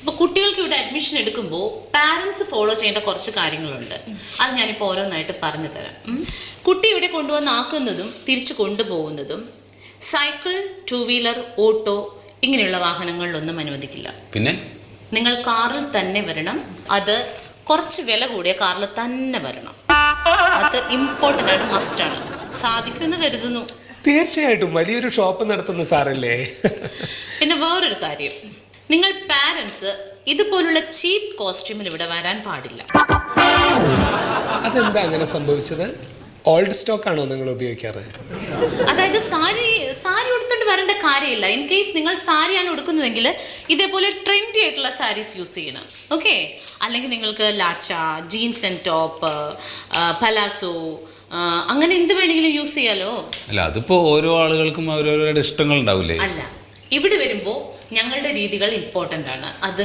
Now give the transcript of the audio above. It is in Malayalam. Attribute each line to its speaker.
Speaker 1: അപ്പോൾ കുട്ടികൾക്ക് ഇവിടെ അഡ്മിഷൻ എടുക്കുമ്പോൾ പാരൻസ് ഫോളോ ചെയ്യേണ്ട കുറച്ച് കാര്യങ്ങളുണ്ട്. അത് ഞാനിപ്പോൾ ഓരോന്നായിട്ട് പറഞ്ഞു തരാം. കുട്ടി ഇവിടെ കൊണ്ടുവന്നാക്കുന്നതും തിരിച്ചു കൊണ്ടുപോകുന്നതും സൈക്കിൾ, 2 വീലർ, ഓട്ടോ ഇങ്ങനെയുള്ള വാഹനങ്ങളിലൊന്നും അനുവദിക്കില്ല.
Speaker 2: പിന്നെ
Speaker 1: നിങ്ങൾ കാറിൽ തന്നെ വരണം. അത് കുറച്ച് വില കൂടിയ കാറിൽ തന്നെ വരണം. അത് ഇമ്പോർട്ടൻ്റ് ആണ്, മസ്റ്റാണ്. സാധിക്കുമെന്ന് കരുതുന്നു.
Speaker 3: തീർച്ചയായിട്ടും വലിയൊരു ഷോപ്പ് നടത്തുന്ന സാറല്ലേ.
Speaker 1: പിന്നെ വേറൊരു കാര്യം, നിങ്ങൾ പാരൻസ് ഇതുപോലുള്ള ചീപ്പ് കോസ്റ്റ്യൂമിൽ ഇവിടെ വരാൻ പാടില്ല.
Speaker 3: അതെന്താ അങ്ങനെ സംഭവിച്ചത്? ഓൾഡ് സ്റ്റോക്ക് ആണോ നിങ്ങൾ ഉപയോഗിക്കാറ്?
Speaker 1: അതായത് സാരി ഉടുത്തോണ്ട് വരേണ്ട കാര്യമില്ല. ഇൻ കേസ് നിങ്ങൾ സാരിയാണ് ഉടുക്കുന്നതെങ്കിൽ ഇതേപോലെ ട്രെൻഡി ആയിട്ടുള്ള സാരീസ് യൂസ് ചെയ്യണം. ഓക്കെ, അല്ലെങ്കിൽ നിങ്ങൾക്ക് lacha, jeans and top, palazzo, അങ്ങനെ എന്ത് വേണമെങ്കിലും യൂസ് ചെയ്യാലോ.
Speaker 2: അല്ല, അതിപ്പോ ഓരോ ആളുകൾക്കും ഓരോരുടെ ഇഷ്ടങ്ങൾ ഉണ്ടാവില്ലേ?
Speaker 1: അല്ല, ഇവിടെ വരുമ്പോൾ ഞങ്ങളുടെ രീതികൾ ഇമ്പോർട്ടൻ്റ് ആണ്. അത്